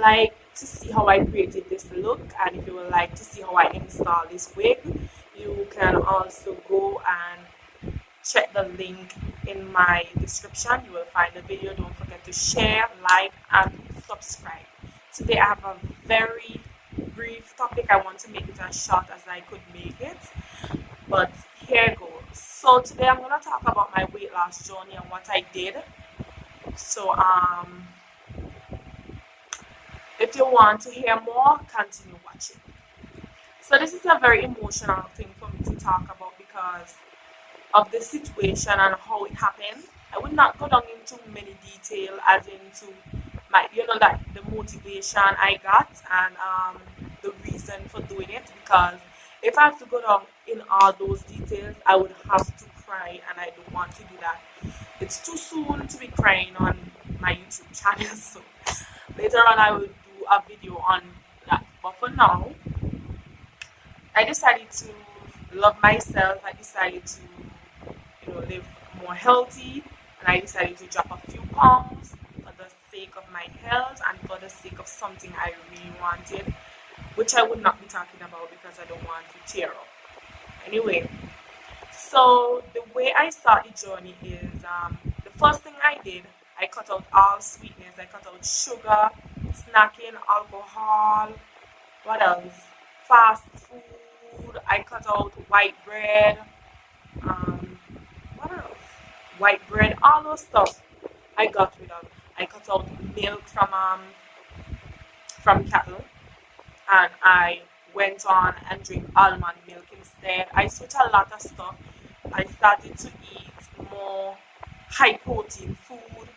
like to see how I created this look, and if you would like to see how I install this wig, you can also go and check the link in my description. You will find the video. Don't forget to share, like, and subscribe. Today I have a very brief topic. I want to make it as short as I could make it, but here goes. So today I'm going to talk about my weight loss journey and what I did. So if you want to hear more, continue watching. So this is a very emotional thing for me to talk about because of the situation and how it happened. I would not go down into many detail as into my, like the motivation I got and the reason for doing it, because if I have to go down in all those details, I would have to cry, and I don't want to do that. It's too soon to be crying on my YouTube channel, so later on I will do a video on that. But for now, I decided to love myself. I decided to live more healthy, and I decided to drop a few pounds for the sake of my health and for the sake of something I really wanted, which I would not be talking about because I don't want to tear up. Anyway, so the way I start the journey is the first thing I did, I cut out all sweetness. I cut out sugar, snacking, alcohol, what else? Fast food. I cut out white bread. What else? White bread, all those stuff I got rid of. I cut out milk from cattle, and I went on and drink almond milk instead. I switched a lot of stuff. I started to eat more high protein food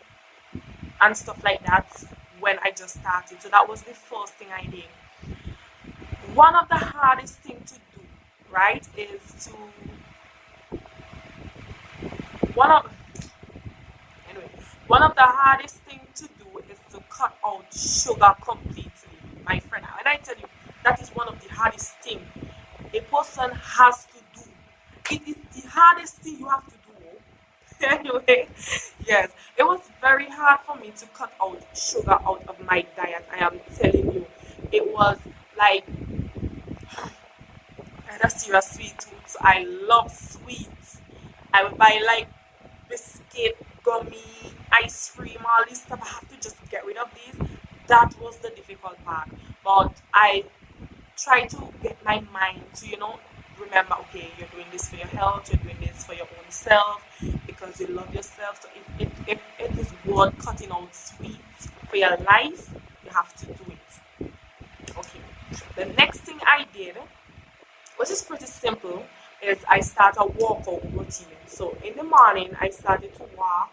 and stuff like that when I just started. So that was the first thing I did. One of the hardest things to do, right, is to one of the hardest thing to do is to cut out sugar completely, my friend. And I tell you, that is one of the hardest thing a person has to do. It is the hardest thing you have to do. Anyway, yes, it was very hard for me to cut out sugar out of my diet. I am telling you, it was like I had a serious sweet tooth. So I love sweets. I would buy like biscuit, gummy, ice cream, all this stuff. I have to just get rid of these. That was the difficult part. But I try to get my mind to, remember, okay, you're doing this for your health, you're doing this for your own self, because you love yourself. So if it is worth cutting out sweets for your life, you have to do it. Okay. The next thing I did, which is pretty simple, is I start a workout routine. So in the morning, I started to walk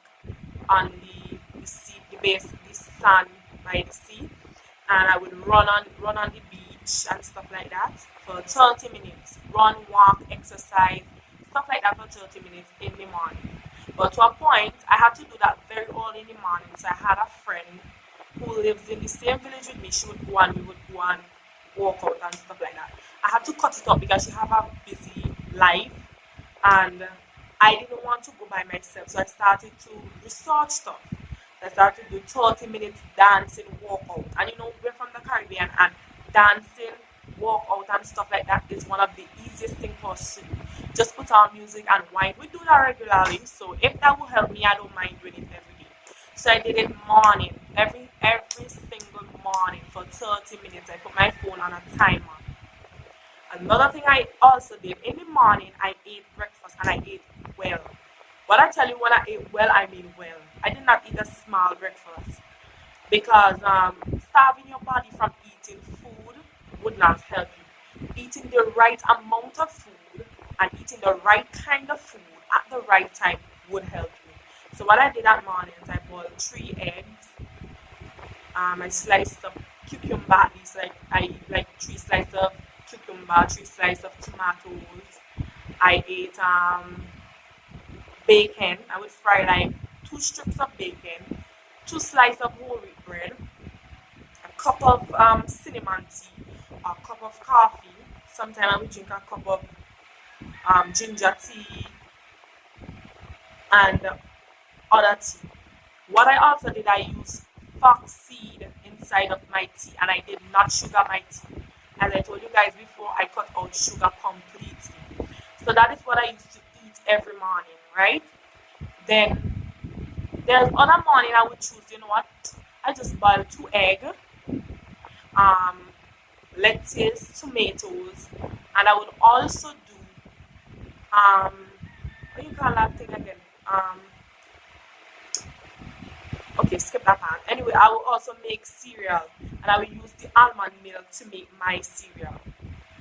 on the sea, the sand by the sea, and I would run on the beach and stuff like that for 30 minutes. Run, walk, exercise, stuff like that for 30 minutes in the morning. But to a point, I had to do that very early in the morning. So I had a friend who lives in the same village with me. She would go and we would go and walk out and stuff like that. I had to cut it up because she have a busy life, and I didn't want to go by myself. So I started to research stuff. I started to do 30 minutes dancing, workout. And we're from the Caribbean, and dancing, workout, and stuff like that is one of the easiest things for us to do. Just put on music and wine. We do that regularly. So if that will help me, I don't mind doing it every day. So I did it morning, every single morning for 30 minutes. I put my phone on a timer. Another thing I also did, in the morning, I ate breakfast, and I ate well. When I tell you when I ate well, I mean well. I did not eat a small breakfast because starving your body from eating food would not help you. Eating the right amount of food and eating the right kind of food at the right time would help you. So what I did that morning is I boiled 3 eggs. I sliced up cucumber, at least I like 3 slices of cucumber, 3 slices of tomatoes. I ate bacon. I would fry like 2 strips of bacon, 2 slices of whole wheat bread, a cup of cinnamon tea, a cup of coffee. Sometimes I would drink a cup of ginger tea and other tea. What I also did, I used flax seed inside of my tea, and I did not sugar my tea. As I told you guys before, I cut out sugar completely. So that is what I used to eat every morning, right? Then there's other morning I would choose, you know what? I just boil 2 egg, um, lettuce, tomatoes, and I would also do what you call that thing again? Um, okay, skip that part. Anyway, I will also make cereal, and I will use the almond milk to make my cereal.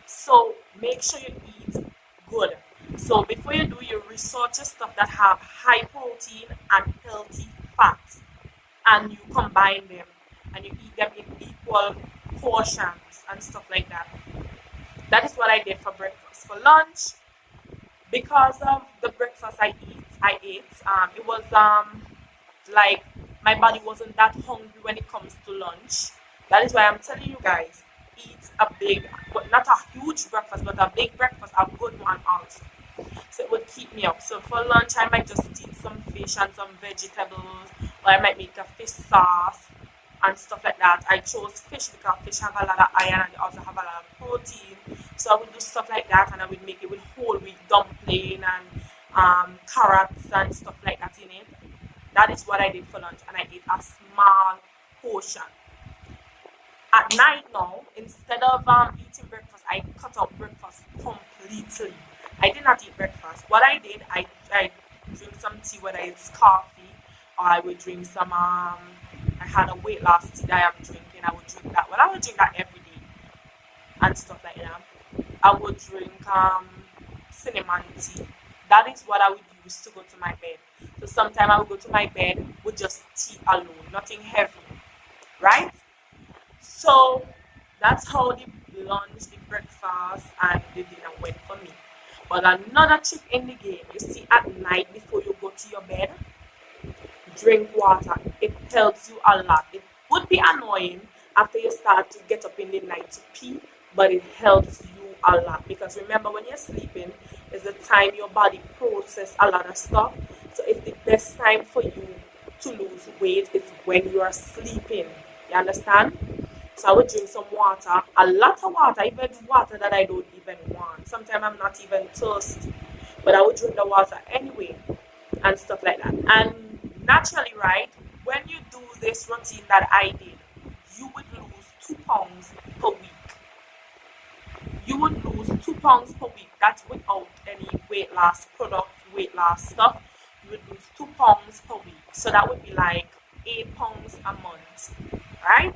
So make sure you eat good. So before you do, you resort to stuff that have high protein and healthy fats, and you combine them, and you eat them in equal portions and stuff like that. That is what I did for breakfast. For lunch, because of the breakfast I ate, it was like my body wasn't that hungry when it comes to lunch. That is why I'm telling you guys, eat a big, but not a huge breakfast, but a big breakfast, a good one also. So it would keep me up. So for lunch, I might just eat some fish and some vegetables, or I might make a fish sauce and stuff like that. I chose fish because fish have a lot of iron and they also have a lot of protein. So I would do stuff like that, and I would make it with whole wheat dumpling and carrots and stuff like that in it. That is what I did for lunch, and I ate a small portion. At night now, instead of eating breakfast, I cut out breakfast completely. I did not eat breakfast. What I drink some tea, whether it's coffee or I would drink some I had a weight loss tea that I'm drinking. I would drink that. Well, I would drink that every day and stuff like that. I would drink cinnamon tea. That is what I would use to go to my bed. So sometimes I would go to my bed with just tea alone, nothing heavy, right? So that's how the lunch, the breakfast, and the dinner went for me. But another trick in the game, you see, at night before you go to your bed, drink water. It helps you a lot. It would be annoying after you start to get up in the night to pee, but it helps you a lot because remember, when you're sleeping is the time your body process a lot of stuff. So it's the best time for you to lose weight is when you are sleeping. You understand? So I would drink some water, a lot of water, even water that I don't even want. Sometimes I'm not even thirsty, but I would drink the water anyway and stuff like that. And naturally, right, when you do this routine that I did, you would lose 2 pounds per week. You would lose 2 pounds per week. That's without any weight loss product, weight loss stuff. You would lose 2 pounds per week. So that would be like 8 pounds a month, right?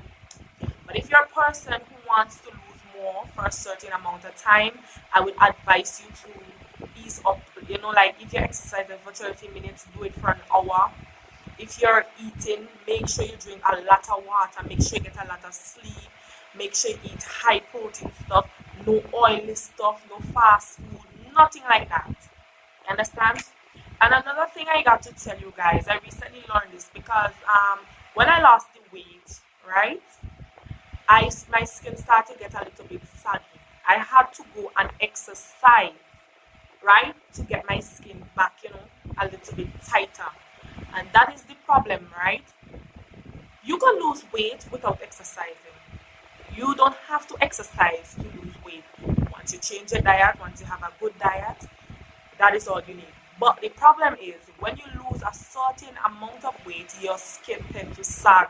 But if you're a person who wants to lose more for a certain amount of time, I would advise you to ease up. You know, like if you're exercising for 30 minutes, do it for an hour. If you're eating, make sure you drink a lot of water. Make sure you get a lot of sleep. Make sure you eat high protein stuff, no oily stuff, no fast food, nothing like that. You understand? And another thing I got to tell you guys, I recently learned this because when I lost the weight, right? My skin started to get a little bit saggy. I had to go and exercise, right, to get my skin back, a little bit tighter. And that is the problem, right? You can lose weight without exercising. You don't have to exercise to lose weight. Once you change your diet, once you have a good diet, that is all you need. But the problem is when you lose a certain amount of weight, your skin tends to sag.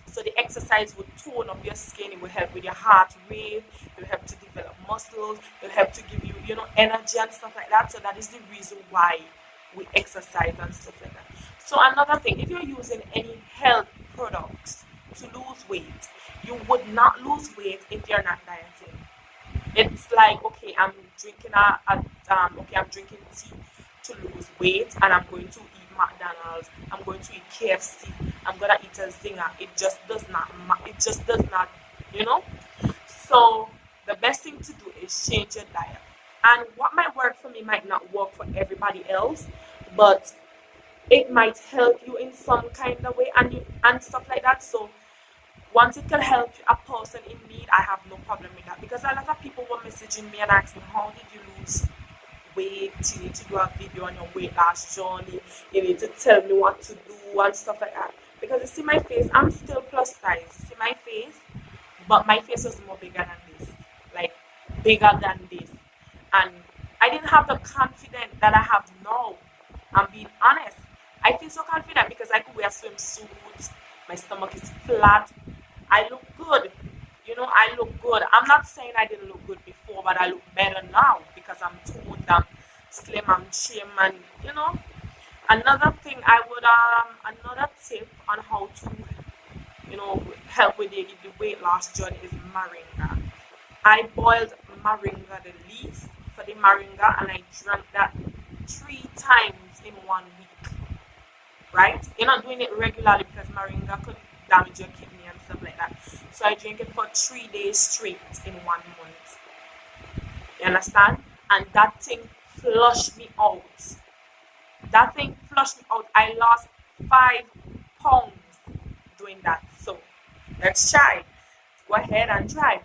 So the exercise will tone up your skin. It will help with your heart rate. It will help to develop muscles. It will help to give you, energy and stuff like that. So that is the reason why we exercise and stuff like that. So another thing, if you're using any health products to lose weight, you would not lose weight if you're not dieting. It's like, okay, I'm drinking I'm drinking tea to lose weight, and I'm going to eat McDonald's. I'm going to eat KFC. I'm gonna eat a zinger. It just does not. It just does not. So the best thing to do is change your diet. And what might work for me might not work for everybody else, but it might help you in some kind of way, and stuff like that. So once it can help a person in need, I have no problem with that because a lot of people were messaging me and asking, how did you lose weight? You need to do a video on your weight loss journey. You need to tell me what to do and stuff like that. because you see my face, I'm still plus size. You see my face, but my face was more bigger than this, like bigger than this, and I didn't have the confidence that I have now. I'm being honest. I feel so confident because I could wear swimsuits. My stomach is flat. I look good. You know, I look good. I'm not saying I didn't look good before, but I look better now because I'm toned, I'm slim, I'm trim, and you know. Another thing I would another tip on how to help with the weight loss journey is moringa. I boiled moringa, the leaf for the moringa, and I drank that 3 times in 1 week. Right? You're not doing it regularly because moringa could damage your kidney and stuff like that. So I drink it for 3 days straight in 1 month. You understand? And that thing flushed me out. That thing flushed me out. I lost 5 pounds doing that. So let's try. Go ahead and try.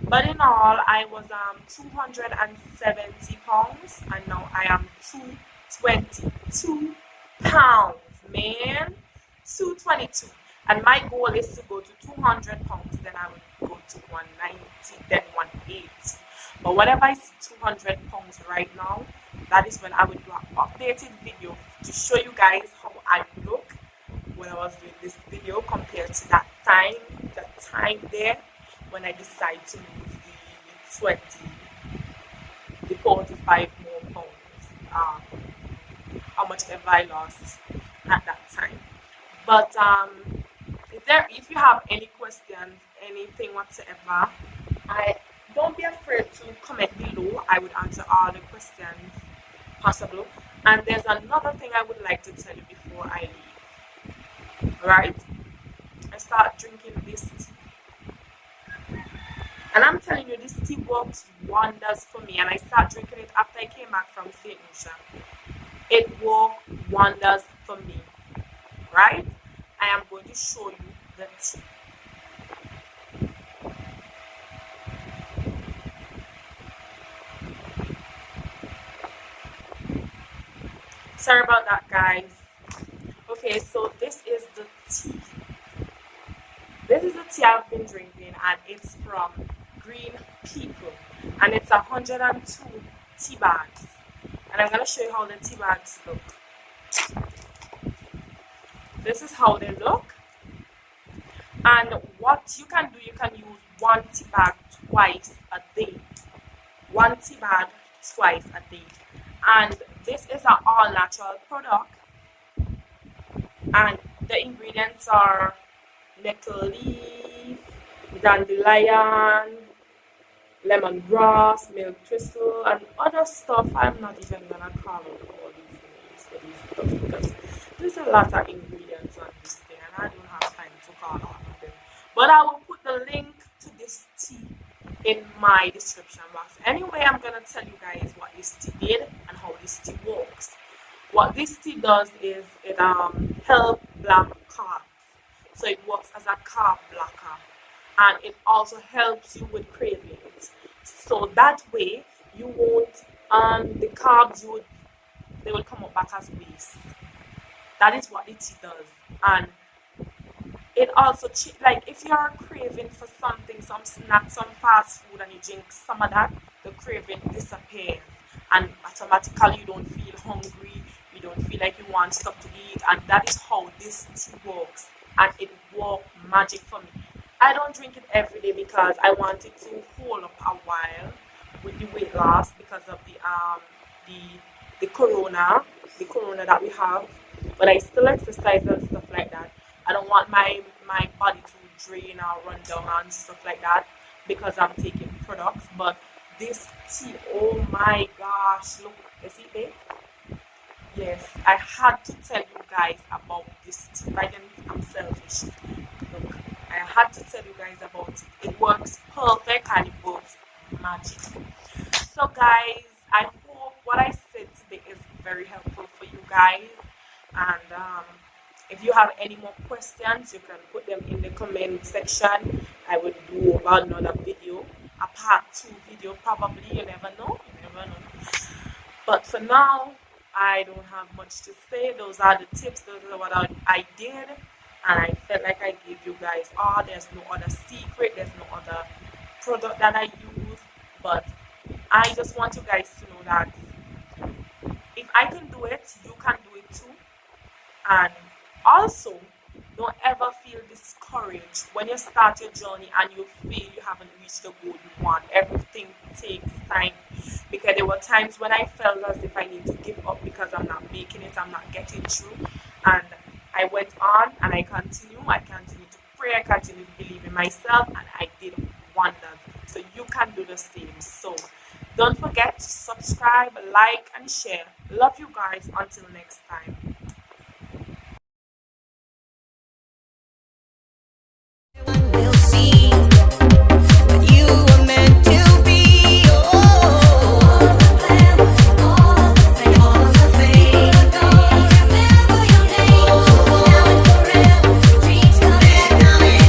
But in all, I was 270 pounds, and now I am 222 pounds, man. 222. And my goal is to go to 200 pounds, then I would go to 190, then 180. But whenever I see 200 pounds right now, that is when I would do an updated video to show you guys how I look when I was doing this video compared to that time there when I decide to lose the 45 more pounds, how much ever I lost at that time. But if you have any questions, anything whatsoever, I don't be afraid to comment below. I would answer all the questions possible. And there's another thing I would like to tell you before I leave. Right? I start drinking this tea. And I'm telling you, this tea works wonders for me. And I start drinking it after I came back from St. Lucia. It worked wonders for me. Right? I am going to show you the tea. Sorry about that, guys. Okay, so this is the tea. This is the tea I've been drinking, and it's from Green People, and it's 102 tea bags. And I'm gonna show you how the tea bags look. This is how they look. And what you can do, you can use 1 tea bag twice a day. 1 tea bag twice a day. And this is an all-natural product. And the ingredients are nettle leaf, dandelion, lemongrass, milk thistle, and other stuff. I'm not even gonna call out all these names for these stuff because there's a lot of ingredients on this thing, and I don't have time to call all of them. But I will put the link to this tea in my description box. Anyway, I'm gonna tell you guys what this tea did and how this tea works. What this tea does is it helps block carbs. So it works as a carb blocker, and it also helps you with cravings. So that way you won't the carbs they will come up back as waste. That is what the tea does. And it also like if you're craving for something, some snack, some fast food, and you drink some of that, the craving disappears, and automatically you don't feel hungry, you don't feel like you want stuff to eat. And that is how this tea works, and it worked magic for me. I don't drink it every day because I want it to hold up a while with the weight loss because of the corona that we have. But I still exercise and stuff like that. I don't want my body to drain or run down and stuff like that because I'm taking products. But this tea, oh my gosh, look, you see it? Yes, I had to tell you guys about this tea. I'm selfish. Look, I had to tell you guys about it. It works perfect and it works magic. So guys, I hope what I said today is very helpful for you guys. And if you have any more questions, you can put them in the comment section. I will do about another video, a part 2 video probably. You never know. But for now, I don't have much to say. Those are the tips. Those are what I did. and I felt like I gave you guys all. There's no other secret, there's no other product that I use, but I just want you guys to know that if I can do it, you can do it too. And also, don't ever feel discouraged when you start your journey and you feel you haven't reached the goal you want. Everything takes time, because there were times when I felt as if I need to give up because I'm not making it, I'm not getting through. And I went on and I continued to pray, I continued to believe in myself, and I did wonders. So you can do the same. So don't forget to subscribe, like, and share. Love you guys. Until next time.